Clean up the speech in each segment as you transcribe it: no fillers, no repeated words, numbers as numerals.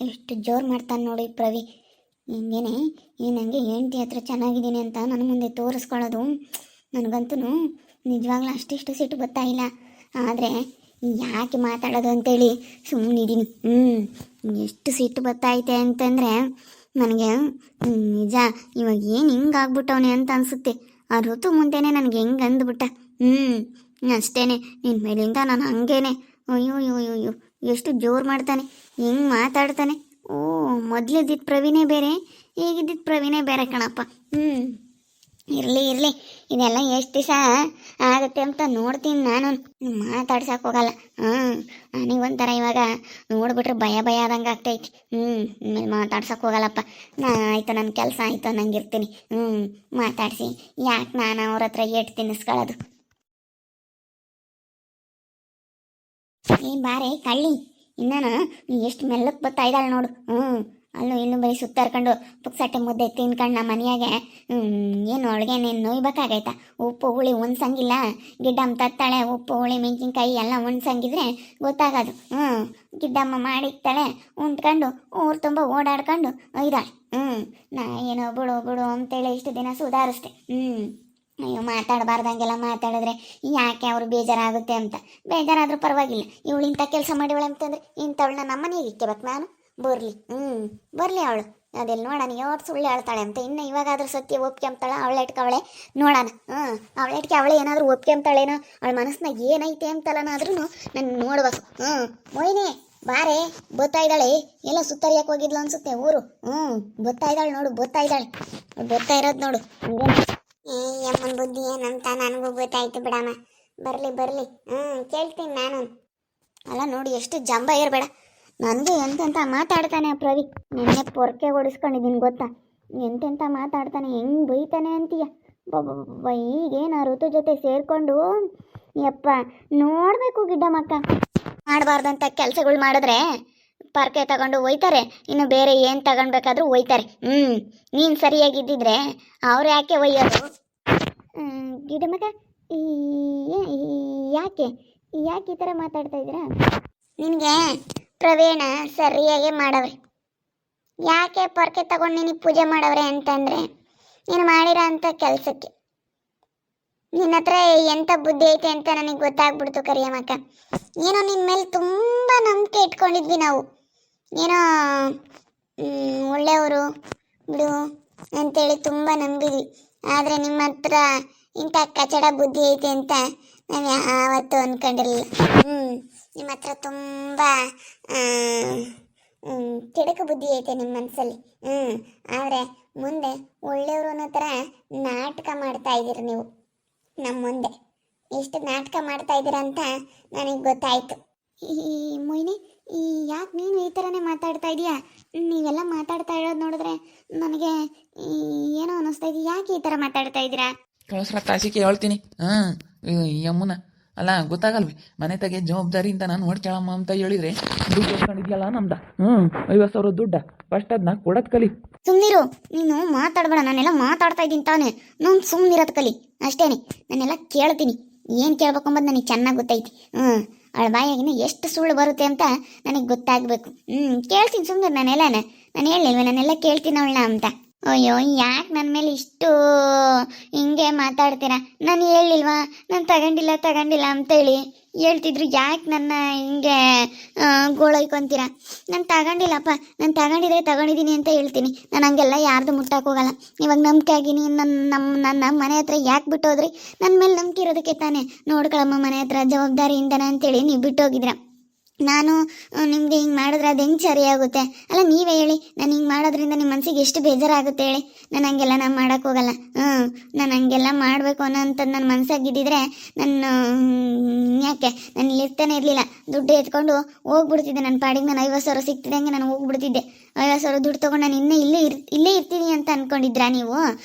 ಎಷ್ಟು ಜೋರು ಮಾಡ್ತಾನೆ ನೋಡಿ ಪ್ರವಿ. ಹಿಂಗೇನೆ ನನಗೆ ಹೆಂಡತಿ ಹತ್ರ ಚೆನ್ನಾಗಿದ್ದೀನಿ ಅಂತ ನನ್ನ ಮುಂದೆ ತೋರಿಸ್ಕೊಳ್ಳೋದು ನನಗಂತೂ ನಿಜವಾಗ್ಲೂ ಅಷ್ಟಿಷ್ಟು ಸಿಟ್ಟು ಬರ್ತಾ ಇಲ್ಲ. ಆದರೆ ಯಾಕೆ ಮಾತಾಡೋದು ಅಂತೇಳಿ ಸುಮ್ಮನಿದ್ದೀನಿ. ಎಷ್ಟು ಸಿಟ್ಟು ಬರ್ತಾಯಿದೆ ಅಂತಂದರೆ ನನಗೆ ನಿಜ ಇವಾಗ ಏನು ಹಿಂಗಾಗ್ಬಿಟ್ಟವನೆ ಅಂತ ಅನಿಸುತ್ತೆ. ಆ ಋತು ಮುಂದೆನೇ ನನಗೆ ಹೆಂಗೆ ಅಂದ್ಬಿಟ್ಟ. ಅಷ್ಟೇ ನಿನ್ನ ಮೇಲಿಂದ ನಾನು ಹಂಗೇನೆ. ಅಯ್ಯೋ ಅಯ್ಯೋ ಅಯ್ಯೋ ಎಷ್ಟು ಜೋರು ಮಾಡ್ತಾನೆ, ಹೆಂಗೆ ಮಾತಾಡ್ತಾನೆ. ಓ ಮೊದಲಿದ್ದಿದ್ದು ಪ್ರವೀಣೇ ಬೇರೆ, ಈಗಿದ್ದಿದ್ದು ಪ್ರವೀಣೇ ಬೇರೆ ಕಣಪ್ಪ. ಇರಲಿ ಇರಲಿ, ಇದೆಲ್ಲ ಎಷ್ಟು ದಿವಸ ಆಗುತ್ತೆ ಅಂತ ನೋಡ್ತೀನಿ. ನಾನು ಮಾತಾಡ್ಸಕ್ಕೆ ಹೋಗಲ್ಲ. ನನಗೊಂಥರ ಇವಾಗ ನೋಡ್ಬಿಟ್ರೆ ಭಯ ಭಯ ಆದಂಗೆ ಆಗ್ತೈತಿ. ಮಾತಾಡ್ಸಕ್ಕೆ ಹೋಗಲ್ಲಪ್ಪ. ಆಯಿತು, ನನ್ನ ಕೆಲಸ ಆಯಿತು ನಂಗೆ ಇರ್ತೀನಿ. ಮಾತಾಡಿಸಿ ಯಾಕೆ ನಾನು ಅವ್ರ ಹತ್ರ ಏಟು ತಿನ್ನಿಸ್ಕೊಳ್ಳೋದು. ಬಾರೆ ಕಳ್ಳಿ, ಇನ್ನೇನು ಎಷ್ಟು ಮೆಲ್ಲಕ್ಕೆ ಬರ್ತಾ ಇದ್ದಾಳೆ ನೋಡು. ಅಲ್ಲೂ ಇಲ್ಲೂ ಬರೀ ಸುತ್ತಾರ್ಕೊಂಡು ಪುಕ್ಸಟ್ಟೆ ಮುದ್ದೆ ತಿನ್ಕೊಂಡು ನಮ್ಮ ಮನೆಯಾಗೆ ಏನು ಒಳಗೆ ನೀನು ನೋಯ್ಬೇಕಾಗೈತಾ? ಉಪ್ಪು ಹುಳಿ ಒಣ್ಸಂಗಿಲ್ಲ. ಗಿಡ್ಡಮ್ಮ ತತ್ತಾಳೆ, ಉಪ್ಪು ಹುಳಿ ಮೆಣಸಿನ್ಕಾಯಿ ಎಲ್ಲ ಒಣ್ಸಂಗಿದ್ರೆ ಗೊತ್ತಾಗೋದು. ಗಿಡ್ಡಮ್ಮ ಮಾಡಿಕ್ತಾಳೆ, ಉಂಡ್ಕೊಂಡು ಊರು ತುಂಬ ಓಡಾಡ್ಕೊಂಡು ಒಯ್ದಾಳೆ. ನಾ ಏನೋ ಬಿಡು ಬಿಡು ಅಂತೇಳಿ ಇಷ್ಟು ದಿನ ಸುಧಾರಿಸ್ದೆ. ಅಯ್ಯೋ ಮಾತಾಡಬಾರ್ದಂಗೆಲ್ಲ ಮಾತಾಡಿದ್ರೆ ಯಾಕೆ ಅವರು ಬೇಜಾರಾಗುತ್ತೆ ಅಂತ. ಬೇಜಾರಾದ್ರೂ ಪರವಾಗಿಲ್ಲ, ಇವಳು ಇಂಥ ಕೆಲಸ ಮಾಡಿವಳೆ ಅಂತಂದರೆ ಇಂಥವಳನ್ನ ನಮ್ಮನೆಗೆ ಇಕ್ಕಬೇಕು ನಾನು. ಬರಲಿ ಅವಳು. ಅದೆಲ್ಲ ನೋಡೋಣ ಯಾವತ್ತು ಸುಳ್ಳು ಹೇಳ್ತಾಳೆ ಅಂತ. ಇನ್ನು ಇವಾಗಾದ್ರೂ ಸತ್ಯ ಒಪ್ಕೊಂತಾಳೆ, ಅವಳೆಟ್ಕೆ ಅವಳೆ ನೋಡೋಣ. ಅವಳೆಟ್ಕೆ ಅವಳೆ ಏನಾದರೂ ಒಪ್ಕೊಂತಾಳೇನೋ, ಅವಳ ಮನಸ್ಸಿನಾಗ ಏನೈತೆ ಅಂತಲನಾದ್ರೂ ನಾನು ನೋಡ್ಬೇಕು. ಮೊಯ್ನೆ ಬಾರೆ, ಬರ್ತಾ ಇದ್ದಾಳೆ. ಎಲ್ಲ ಸುತ್ತರಿಯಕ್ಕೆ ಹೋಗಿದ್ಲು ಅನ್ಸುತ್ತೆ ಊರು. ಬರ್ತಾ ಇದ್ದಾಳೆ ನೋಡು, ಬರ್ತಾ ಇದ್ದಾಳೆ. ಬರ್ತಾ ಇರೋದು ನೋಡು. ಯಮ್ಮನ ಬುದ್ಧಿ ಏನಂತ ನನಗೂ ಗೊತ್ತಾಯ್ತು ಬಿಡಮ್ಮ. ಬರಲಿ ಬರಲಿ, ಕೇಳ್ತೀನಿ ನಾನು. ಅಲ್ಲ ನೋಡಿ, ಎಷ್ಟು ಜಂಬ ಇರಬೇಡ. ನನಗೆ ಎಂತೆಂಥ ಮಾತಾಡ್ತಾನೆ ಪ್ರವಿ. ನಿನ್ನೆ ಪೊರ್ಕೆ ಓಡಿಸ್ಕೊಂಡಿದ್ದೀನಿ ಗೊತ್ತಾ? ಎಂತೆಂಥ ಮಾತಾಡ್ತಾನೆ, ಹೆಂಗೆ ಬೈತಾನೆ ಅಂತೀಯ. ಈಗೇನು ಋತು ಜೊತೆ ಸೇರಿಕೊಂಡು ಯಪ್ಪ ನೋಡಬೇಕು. ಗಿಡ್ಡಮ್ಮಕ್ಕ ಮಾಡಬಾರ್ದಂಥ ಕೆಲಸಗಳು ಮಾಡಿದ್ರೆ ಪರ್ಕೆ ತಗೊಂಡು ಒಯ್ತಾರೆ, ಇನ್ನು ಬೇರೆ ಏನು ತಗೊಳ್ಬೇಕಾದ್ರೂ ಒಯ್ತಾರೆ. ನೀನು ಸರಿಯಾಗಿದ್ದಿದ್ರೆ ಅವ್ರು ಯಾಕೆ ಒಯ್ಯೋದು? ಗಿಡಮಗ ಯಾಕೆ ಯಾಕೆ ಈ ಥರ ಮಾತಾಡ್ತಾ ಇದ್ದೀರಾ? ನಿನಗೆ ಪ್ರವೀಣ ಸರಿಯಾಗಿ ಮಾಡವ್ರೆ. ಯಾಕೆ ಪೊರ್ಕೆ ತಗೊಂಡು ನಿನಗೆ ಪೂಜೆ ಮಾಡವ್ರೆ ಅಂತಂದರೆ ನೀನು ಮಾಡಿರೋ ಅಂಥ ಕೆಲಸಕ್ಕೆ. ನಿನ್ನ ಹತ್ರ ಎಂಥ ಬುದ್ಧಿ ಐತೆ ಅಂತ ನನಗೆ ಗೊತ್ತಾಗ್ಬಿಡ್ತು ಕರಿಯಮ್ಮಕ್ಕ. ಏನೋ ನಿನ್ನ ಮೇಲೆ ತುಂಬ ನಂಬಿಕೆ ಇಟ್ಕೊಂಡಿದ್ವಿ ನಾವು. ಏನೋ ಒಳ್ಳೆಯವರು ಬಿಡು ಅಂತೇಳಿ ತುಂಬ ನಂಬಿದ್ವಿ. ಆದರೆ ನಿಮ್ಮ ಹತ್ರ ಇಂಥ ಕಚಡ ಬುದ್ಧಿ ಐತೆ ಅಂತ ನಾನು ಯಾವತ್ತೂ ಅಂದ್ಕೊಂಡಿರಲಿಲ್ಲ. ನಿಮ್ಮ ಹತ್ರ ತುಂಬ ಕೆಡಕು ಬುದ್ಧಿ ಐತೆ ನಿಮ್ಮ ಮನಸ್ಸಲ್ಲಿ. ಆದರೆ ಮುಂದೆ ಒಳ್ಳೆಯವರು ಅನ್ನೋ ಥರ ನಾಟಕ ಮಾಡ್ತಾ ಇದ್ದೀರಿ ನೀವು ನಮ್ಮ ಮುಂದೆ. ಎಷ್ಟು ನಾಟಕ ಮಾಡ್ತಾ ಇದ್ದೀರಾ ಅಂತ ನನಗೆ ಗೊತ್ತಾಯಿತು. ಈ ಮೊಯ್ನೆ, ಯಾಕೆ ನೀನು ಈ ಥರನೇ ಮಾತಾಡ್ತಾ ಇದೀಯಾ? ನೀವೆಲ್ಲ ಮಾತಾಡ್ತಾ ಇರೋದು ನೋಡಿದ್ರೆ ನನಗೆ ಏನೋ ಅನ್ನಿಸ್ತಾ ಇದೆಯಾ. ಯಾಕೆ ಈ ಥರ ಮಾತಾಡ್ತಾ ಇದ್ದೀರಾ? ಕಳಿಸ್ರ ತಾಸಿಕೆ ಹೇಳ್ತೀನಿ. ಯಮ್ಮನ ಅಲ್ಲ ಗೊತ್ತಾಗಲ್ವಿ, ಮನೆ ತೆಗೆ ಜವಾಬ್ದಾರಿಯಿಂದ ನಾನು ನೋಡ್ಕೊಳ್ಳಮ್ಮ ಅಂತ ಹೇಳಿದ್ರೆ ದುಡ್ಡು ಇಟ್ಕೊಂಡಿದ್ಯಲ್ಲ ನಮ್ದ 50,000 ದುಡ್ಡ ಫಸ್ಟ್ ಅದನ್ನ ಕೊಡೋದು ಕಲಿ. ಸುಮ್ಮನಿರು, ನೀನು ಮಾತಾಡಬೇಡ. ನಾನೆಲ್ಲ ಮಾತಾಡ್ತಾ ಇದ್ದೀನಿ ತಾನೆ, ನಾನು ಸುಮ್ಮನಿರೋದು ಕಲಿ ಅಷ್ಟೇನೆ. ನಾನೆಲ್ಲ ಕೇಳ್ತೀನಿ, ಏನು ಕೇಳ್ಬೇಕು ಅಂಬದು ನನಗೆ ಚೆನ್ನಾಗಿ ಗೊತ್ತೈತಿ. ಅವಳ ಬಾಯಾಗಿನ ಎಷ್ಟು ಸುಳ್ಳು ಬರುತ್ತೆ ಅಂತ ನನಗೆ ಗೊತ್ತಾಗಬೇಕು. ಕೇಳ್ತೀನಿ ಸುಮ್ಮನೆ. ನಾನು ಹೇಳಿಲ್ವ ನಾನೆಲ್ಲ ಕೇಳ್ತೀನಿ ಅವಳನ್ನ ಅಂತ. ಅಯ್ಯೋ ಯಾಕೆ ನನ್ನ ಮೇಲೆ ಇಷ್ಟು ಹಿಂಗೆ ಮಾತಾಡ್ತೀರಾ? ನಾನು ಹೇಳಿಲ್ವಾ ನಾನು ತಗೊಂಡಿಲ್ಲ ಅಂತೇಳಿ? ಹೇಳ್ತಿದ್ರು ಯಾಕೆ ನನ್ನ ಹಿಂಗೆ ಗೋಳೈಕೊಂತೀರಾ? ನಾನು ತಗೊಂಡಿಲ್ಲಪ್ಪ. ನಾನು ತಗೊಂಡಿದ್ದೀನಿ ಅಂತ ಹೇಳ್ತೀನಿ. ನಾನು ಹಂಗೆಲ್ಲ ಯಾರ್ದು ಮುಟ್ಟಕ್ಕೆ ಹೋಗಲ್ಲ. ಇವಾಗ ನಂಬಿಕೆ ಆಗಿನಿ. ನನ್ನ ಮನೆ ಹತ್ರ ಯಾಕೆ ಬಿಟ್ಟು ಹೋದ್ರಿ? ನನ್ನ ಮೇಲೆ ನಂಬಿಕೆ ಇರೋದಕ್ಕೆ ತಾನೇ ನೋಡ್ಕೊಳಮ್ಮ ಮನೆ ಹತ್ರ ಜವಾಬ್ದಾರಿಯಿಂದನ ಅಂತೇಳಿ ನೀವು ಬಿಟ್ಟು ಹೋಗಿದ್ರ. ನಾನು ನಿಮಗೆ ಹಿಂಗೆ ಮಾಡಿದ್ರೆ ಅದು ಹೆಂಗೆ ಸರಿಯಾಗುತ್ತೆ? ಅಲ್ಲ ನೀವೇ ಹೇಳಿ, ನಾನು ಹಿಂಗೆ ಮಾಡೋದ್ರಿಂದ ನಿಮ್ಮ ಮನಸ್ಸಿಗೆ ಎಷ್ಟು ಬೇಜಾರಾಗುತ್ತೆ ಹೇಳಿ? ನಾನು ಹಂಗೆಲ್ಲ ಮಾಡೋಕ್ಕೆ ಹೋಗಲ್ಲ. ನಾನು ಹಂಗೆಲ್ಲ ಮಾಡಬೇಕು ಅನ್ನೋಂಥದ್ದು ನನ್ನ ಮನಸ್ಸಾಗಿದ್ದಿದ್ರೆ ನಾನು ಯಾಕೆ ನಾನು ಇಲ್ಲಿರ್ತಾನೆ ಇರಲಿಲ್ಲ. ದುಡ್ಡು ಎತ್ಕೊಂಡು ಹೋಗ್ಬಿಡ್ತಿದ್ದೆ ನನ್ನ ಪಾಡಿಗೆ. ನಾನು 50,000 ಸಿಗ್ತಿದ್ದಂಗೆ ನಾನು ಹೋಗ್ಬಿಡ್ತಿದ್ದೆ. 50,000 ದುಡ್ಡು ತೊಗೊಂಡು ನಾನು ಇನ್ನೂ ಇಲ್ಲೇ ಇರ್ತೀನಿ ಅಂತ ಅಂದ್ಕೊಂಡಿದ್ರಾ ನೀವು?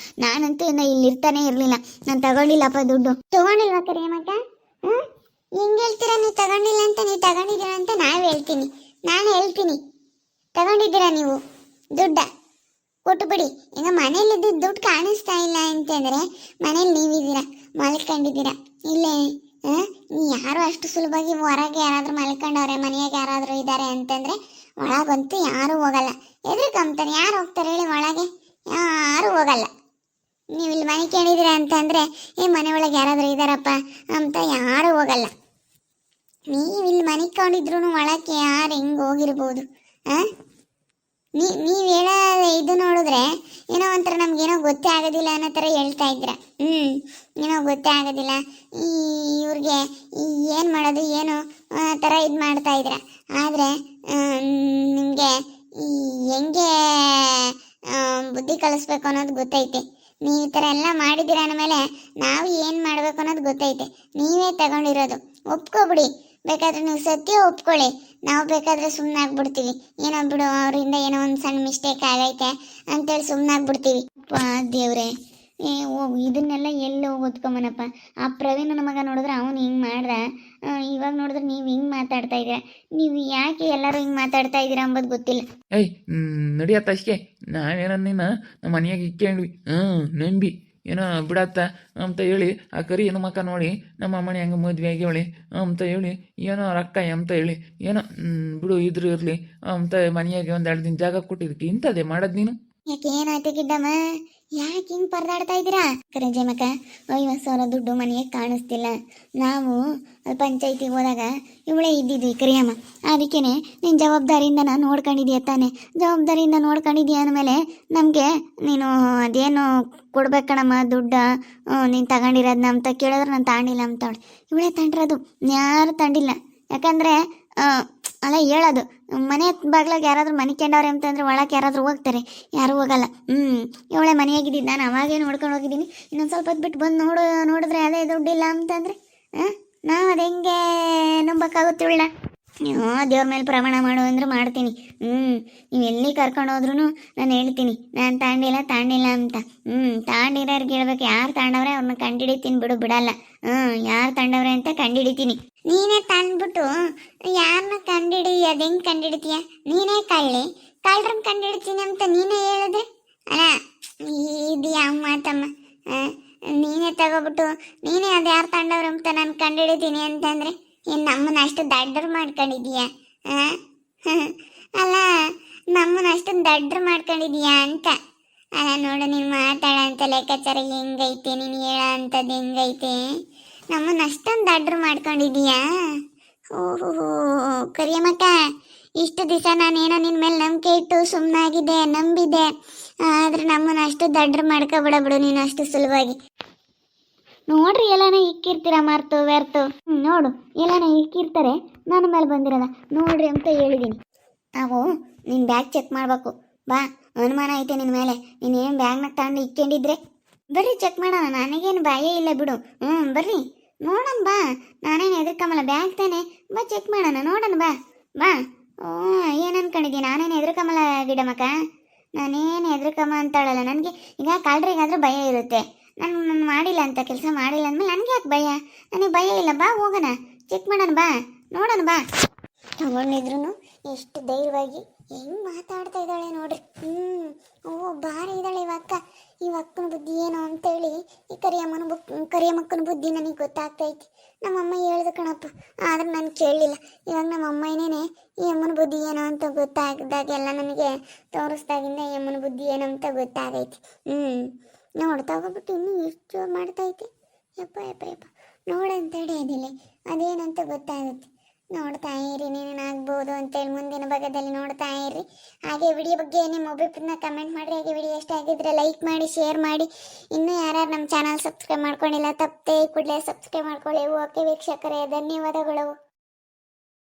ನಾನಂತೂ ಇಲ್ಲಿರ್ತಾನೆ ಇರಲಿಲ್ಲ. ನಾನು ತಗೊಂಡಿಲ್ಲಪ್ಪ ದುಡ್ಡು. ತಗೊಂಡಿಲ್ವಾ ಕರಿಯಮ್ಮಕ್ಕ? ಹೆಂಗೆ ಹೇಳ್ತೀರಾ? ನೀವು ತಗೊಂಡಿಲ್ಲ ಅಂತ, ನೀವು ತಗೊಂಡಿದ್ದೀರಾ ಅಂತ ನಾನು ಹೇಳ್ತೀನಿ. ತಗೊಂಡಿದ್ದೀರಾ ನೀವು ದುಡ್ಡ? ಕೊಟ್ಟು ಬಿಡಿ. ಈಗ ಮನೇಲಿದ್ದು ದುಡ್ಡು ಕಾಣಿಸ್ತಾ ಇಲ್ಲ ಅಂತಂದರೆ ಮನೇಲಿ ನೀವಿದ್ದೀರಾ, ಮಲ್ಕೊಂಡಿದ್ದೀರಾ. ಇಲ್ಲೇ ಯಾರು ಅಷ್ಟು ಸುಲಭವಾಗಿ ಹೊರಗೆ ಯಾರಾದರೂ ಮಲ್ಕೊಂಡವ್ರೆ, ಮನೆಯಾಗ ಯಾರಾದರೂ ಇದ್ದಾರೆ ಅಂತಂದರೆ ಒಳಗಂತೂ ಯಾರೂ ಹೋಗಲ್ಲ. ಎದ್ರಿಕಂತಾನೆ ಯಾರು ಹೋಗ್ತಾರೆ ಹೇಳಿ ಒಳಗೆ? ಯಾರೂ ಹೋಗಲ್ಲ. ನೀವು ಇಲ್ಲಿ ಮನೆ ಕೇಳಿದಿರ ಅಂತಂದರೆ ಮನೆ ಒಳಗೆ ಯಾರಾದರೂ ಇದ್ದಾರಪ್ಪ ಅಂತ ಯಾರೂ ಹೋಗಲ್ಲ. ನೀವು ಇಲ್ಲಿ ಮನೆ ಕೊಂಡಿದ್ರು ಒಳಕ್ಕೆ ಯಾರು ಹೆಂಗೆ ಹೋಗಿರ್ಬೋದು? ಹಾಂ, ನೀವು ಹೇಳೋ ಇದು ನೋಡಿದ್ರೆ ಏನೋ ಒಂಥರ ನಮಗೇನೋ ಗೊತ್ತೇ ಆಗೋದಿಲ್ಲ ಅನ್ನೋ ಥರ ಹೇಳ್ತಾ ಇದ್ದೀರ. ಏನೋ ಗೊತ್ತೇ ಆಗೋದಿಲ್ಲ, ಇವ್ರಿಗೆ ಏನು ಮಾಡೋದು ಏನು ಥರ ಇದು ಮಾಡ್ತಾ ಇದ್ದೀರ. ಆದರೆ ನಿಮಗೆ ಹೆಂಗೆ ಬುದ್ಧಿ ಕಲಿಸ್ಬೇಕು ಅನ್ನೋದು ಗೊತ್ತೈತೆ. ನೀವು ಈ ಥರ ಎಲ್ಲ ಮಾಡಿದ್ದೀರ ಅಂದಮೇಲೆ ನಾವು ಏನು ಮಾಡಬೇಕು ಅನ್ನೋದು ಗೊತ್ತೈತೆ. ನೀವೇ ತಗೊಂಡಿರೋದು, ಒಪ್ಕೊಬಿಡಿ. ಬೇಕಾದ್ರೆ ನೀವು ಸತ್ಯ ಒಪ್ಕೊಳ್ಳಿ, ನಾವು ಬೇಕಾದರೆ ಸುಮ್ಮನಾಗ್ಬಿಡ್ತೀವಿ. ಏನೋ ಬಿಡು, ಅವರಿಂದ ಏನೋ ಒಂದು ಸಣ್ಣ ಮಿಸ್ಟೇಕ್ ಆಗೈತೆ ಅಂತೇಳಿ ಸುಮ್ಮನಾಗ್ಬಿಡ್ತೀವಿ. ದೇವ್ರೆ, ಇದನ್ನೆಲ್ಲ ಎಲ್ಲಿ ಓದ್ಕೊಂಬನಪ್ಪ. ಆ ಪ್ರವೀಣನ ಮಗ ನೋಡಿದ್ರೆ ಅವನು ಹಿಂಗೆ ಮಾಡ್ದ, ಇವಾಗ ನೋಡಿದ್ರೆ ನೀವು ಹಿಂಗೆ ಮಾತಾಡ್ತಾ ಇದ್ದೀರ. ನೀವು ಯಾಕೆ ಎಲ್ಲರೂ ಹಿಂಗೆ ಮಾತಾಡ್ತಾ ಇದ್ದೀರಾ ಅಂಬೋದು ಗೊತ್ತಿಲ್ಲ. ಏಯ್ ನಡಿಯತ್ತ ಅಷ್ಟೇ, ನಾವೇನೋ ನೀನು ನಮ್ಮ ಮನೆಯಾಗ ಇಕ್ಕೊಂಡ್ವಿ ನಂಬಿ ಏನೋ ಬಿಡತ್ತ ಅಂತ ಹೇಳಿ ಆ ಕರಿ ಏನು ಮಕ್ಕ ನೋಡಿ ನಮ್ಮ ಅಮ್ಮನೆ ಹಂಗೆ ಮದುವೆ ಆಗ್ಯವಳಿ ಅಂತ ಹೇಳಿ ಏನೋ ರೊಕ್ಕ ಅಂತ ಹೇಳಿ ಏನೋ ಬಿಡು ಇದ್ರು ಇರಲಿ ಅಂತ ಮನೆಯಾಗೆ ಒಂದು 2 ದಿನ ಜಾಗ ಕೊಟ್ಟಿದ್ದಕ್ಕೆ ಇಂಥದ್ದೇ ಮಾಡೋದು ನೀನು. ಯಾಕೆ ಏನಾಯ್ತು ಗಿಡ್ಡಮ್ಮ? ಯಾಕೆ ಹಿಂಗೆ ಪರದಾಡ್ತಾ ಇದ್ದೀರಾ? ಕರಂಜಮ್ಮಕ್ಕ, 50,000 ದುಡ್ಡು ಮನೆಗೆ ಕಾಣಿಸ್ತಿಲ್ಲ. ನಾವು ಅಲ್ಲಿ ಪಂಚಾಯತಿಗೆ ಹೋದಾಗ ಇವಳೇ ಇದ್ದಿದ್ವಿ ಕರಿಯಮ್ಮ. ಅದಕ್ಕೇ ನೀನು ಜವಾಬ್ದಾರಿಯಿಂದ ನಾನು ನೋಡ್ಕೊಂಡಿದ್ದೀಯ ತಾನೆ. ಜವಾಬ್ದಾರಿಯಿಂದ ನೋಡ್ಕೊಂಡಿದ್ದೀಯ ಅಂದಮೇಲೆ ನಮಗೆ ನೀನು ಅದೇನು ಕೊಡ್ಬೇಕಣಮ್ಮ ದುಡ್ಡು, ನೀನು ತಗೊಂಡಿರೋದನ್ನ ಅಂತ ಕೇಳಿದ್ರೆ ನಾನು ತಾಂಡಿಲ್ಲ ಅಂತವಳೆ. ಇವಳೇ ತಂಡಿರೋದು, ಯಾರು ತಂಡಿಲ್ಲ. ಯಾಕಂದರೆ ಅಲ್ಲ ಹೇಳೋದು, ಮನೆ ಬಾಗ್ಲಾಗ ಯಾರಾದರೂ ಮನೆ ಕೆಂಡವ್ರೆ ಅಂತಂದರೆ ಒಳಗೆ ಯಾರಾದರೂ ಹೋಗ್ತಾರೆ, ಯಾರೂ ಹೋಗಲ್ಲ. ಇವಳೆ ಮನೆಯಾಗಿದ್ದು ನಾನು ಅವಾಗೇ ನೋಡ್ಕೊಂಡು ಹೋಗಿದ್ದೀನಿ. ಇನ್ನೊಂದು ಸ್ವಲ್ಪ ಹೊತ್ತು ಬಿಟ್ಟು ಬಂದು ನೋಡಿದ್ರೆ ಅದೇ ದುಡ್ಡಿಲ್ಲ ಅಂತಂದರೆ ನಾವು ಅದು ಹೆಂಗೆ ನಂಬಕ್ಕಾಗುತ್ತೆ? ಇವಳ ದೇವ್ರ ಮೇಲೆ ಪ್ರಮಾಣ ಮಾಡು ಅಂದ್ರೆ ಮಾಡ್ತೀನಿ. ನೀವು ಎಲ್ಲಿ ಕರ್ಕೊಂಡು ಹೋದ್ರೂ ನಾನು ಹೇಳ್ತೀನಿ, ನಾನು ತಾಂಡಿಲ್ಲ ಅಂತ. ತಾಂಡಿರೋರ್ಗೆ ಹೇಳ್ಬೇಕು, ಯಾರು ತಾಂಡವ್ರೆ ಅವ್ರನ್ನ ಕಂಡಿಡಿತೀನಿ, ಬಿಡಲ್ಲ. ಯಾರು ತಾಂಡವ್ರೆ ಅಂತ ಕಂಡಿಡಿತೀನಿ. ನೀನೇ ತಂದ್ಬಿಟ್ಟು ಯಾರನ್ನ ಅದು ಹೆಂಗೆ ಕಂಡಿಡ್ತೀಯ? ನೀನೇ ಕಳ್ಳರನ್ನ ಕಂಡಿಡ್ತೀನಿ ಅಂತ ನೀನೇ ಹೇಳಿದ್ರೆ ಅಲ್ಲ, ಇದು ಯಾವ ಮಾತಮ್ಮ? ನೀನೇ ತಗೋಬಿಟ್ಟು ನೀನೇ ಅದು ಯಾರು ತಂಡವ್ರು ಅಂತ ನಾನು ಕಂಡಿಡಿತೀನಿ ಅಂತಂದರೆ ನಮ್ಮನ್ನ ಅಷ್ಟು ದಡ್ಡರು ಮಾಡ್ಕೊಂಡಿದೀಯಾ? ಅಲ್ಲ, ನಮ್ಮನ್ನ ಅಷ್ಟು ದಡ್ಡರು ಮಾಡ್ಕೊಂಡಿದೀಯಾ ಅಂತ. ಅಲ್ಲ ನೋಡು, ನೀನು ಮಾತಾಡೋ ಅಂತ ಲೆಕ್ಕಾಚಾರ ಹೆಂಗೈತೆ, ನೀನು ಹೇಳೋ ಅಂಥದ್ದು ಹೆಂಗೈತೆ, ನಮ್ಮನ್ನ ಅಷ್ಟೊಂದು ದಡ್ಡರು ಮಾಡ್ಕೊಂಡಿದೀಯಾ? ಓಹೋ ಕರಿಯಮ್ಮಕ್ಕ, ಇಷ್ಟು ದಿವಸ ನಾನೇನೋ ನಿನ್ನ ಮೇಲೆ ನಂಬಿಕೆ ಇಟ್ಟು ಸುಮ್ಮನಾಗಿದೆ, ನಂಬಿದೆ. ಆದರೆ ನಮ್ಮನ್ನ ಅಷ್ಟು ದಡ್ಡರು ಮಾಡ್ಕೊಬಿಡಬಿಡು ನೀನು ಅಷ್ಟು ಸುಲಭವಾಗಿ. ನೋಡ್ರಿ, ಎಲ್ಲಾನ ಇಕ್ಕಿರ್ತೀರ ಮರ್ತು ವ್ಯರ್ತು. ನೋಡು, ಎಲ್ಲಾನ ಇಕ್ಕಿರ್ತಾರೆ, ನನ್ನ ಮೇಲೆ ಬಂದಿರೋದ ನೋಡ್ರಿ ಅಂತ ಹೇಳಿದ್ದೀನಿ. ನಾವು ನಿನ್ನ ಬ್ಯಾಗ್ ಚೆಕ್ ಮಾಡಬೇಕು. ಬಾ, ಅನುಮಾನ ಐತೆ ನಿನ್ನ ಮೇಲೆ. ನೀನೇನು ಬ್ಯಾಗ್ನಾಗ ತಗೊಂಡು ಇಕ್ಕೊಂಡಿದ್ರೆ ಬರ್ರಿ ಚೆಕ್ ಮಾಡೋಣ, ನನಗೇನು ಭಯ ಇಲ್ಲ ಬಿಡು. ಬರ್ರಿ ನೋಡೋಣ, ಬಾ, ನಾನೇನು ಹೆದರ್ಕಂಬಲ್ಲ. ಬ್ಯಾಗ್ ತಾನೆ, ಬಾ ಚೆಕ್ ಮಾಡೋಣ, ನೋಡೋಣ, ಬಾ. ಏನು ಅನ್ಕೊಂಡಿದ್ದೀನಿ? ನಾನೇನು ಹೆದರ್ಕಂಬಲ್ಲ ಗಿಡಮಕ್ಕ, ನಾನೇನು ಹೆದರ್ಕಮ್ಮ ಅಂತಾಳಲ್ಲ. ನನಗೆ ಈಗ ಕಳ್ರಿಗಾದ್ರೆ ಭಯ ಇರುತ್ತೆ. ನಾನು ಮಾಡಿಲ್ಲ ಅಂತ, ಕೆಲಸ ಮಾಡಿಲ್ಲ ಅಂದಮೇಲೆ ನನಗೆ ಯಾಕೆ ಭಯ? ನನಗೆ ಭಯ ಇಲ್ಲ. ಬಾ ಹೋಗೋಣ, ಚೆಕ್ ಮಾಡೋಣ, ಬಾ ನೋಡೋಣ, ಬಾ. ತಗೊಂಡಿದ್ರು ಎಷ್ಟು ಧೈರ್ಯವಾಗಿ ಹೆಂಗೆ ಮಾತಾಡ್ತಾ ಇದ್ದಾಳೆ ನೋಡ್ರಿ. ಭಾರಿ ಇದ್ದಾಳೆ ಈ ಅಕ್ಕನ ಬುದ್ಧಿ ಏನು ಅಂತೇಳಿ ಈ ಕರಿಯಮ್ಮಕ್ಕನ ಬುದ್ಧಿ ನನಗೆ ಗೊತ್ತಾಗ್ತೈತಿ. ನಮ್ಮಮ್ಮ ಹೇಳ್ದು ಕಣಪ್ಪ, ಆದ್ರೆ ನಾನು ಕೇಳಲಿಲ್ಲ. ಇವಾಗ ನಮ್ಮ ಅಮ್ಮನೇ ಈ ಅಮ್ಮನ ಬುದ್ಧಿ ಏನೋ ಅಂತ ಗೊತ್ತಾಗ್ದಾಗೆಲ್ಲ ನನಗೆ ತೋರಿಸ್ದಾಗಿಂದ ಈ ಅಮ್ಮನ ಬುದ್ಧಿ ಏನೋ ಅಂತ ಗೊತ್ತಾಗೈತಿ. ನೋಡು, ತಗೋಬಿಟ್ಟು ಇನ್ನೂ ಎಷ್ಟು ಮಾಡ್ತೈತಿ. ಯಪ್ಪ ನೋಡಂತೇಳಿ ಅದಿಲ್ಲ, ಅದೇನಂತ ಗೊತ್ತಾಗುತ್ತೆ. ನೋಡ್ತಾ ಇರಿ, ನೀನೇನಾಗ್ಬೋದು ಅಂತೇಳಿ ಮುಂದಿನ ಭಾಗದಲ್ಲಿ ನೋಡ್ತಾ ಇರಿ. ಹಾಗೆ ವಿಡಿಯೋ ಬಗ್ಗೆ ನಿಮ್ಮ ಒಬ್ಬರನ್ನ ಕಮೆಂಟ್ ಮಾಡಿರಿ. ಹಾಗೆ ವಿಡಿಯೋ ಇಷ್ಟ ಆಗಿದ್ರೆ ಲೈಕ್ ಮಾಡಿ, ಶೇರ್ ಮಾಡಿ. ಇನ್ನೂ ಯಾರ್ಯಾರು ನಮ್ಮ ಚಾನಲ್ ಸಬ್ಸ್ಕ್ರೈಬ್ ಮಾಡ್ಕೊಂಡಿಲ್ಲ, ತಪ್ಪದೆ ಕೂಡಲೇ ಸಬ್ಸ್ಕ್ರೈಬ್ ಮಾಡ್ಕೊಳ್ಳಿ. ಓಕೆ ವೀಕ್ಷಕರೇ, ಧನ್ಯವಾದಗಳು.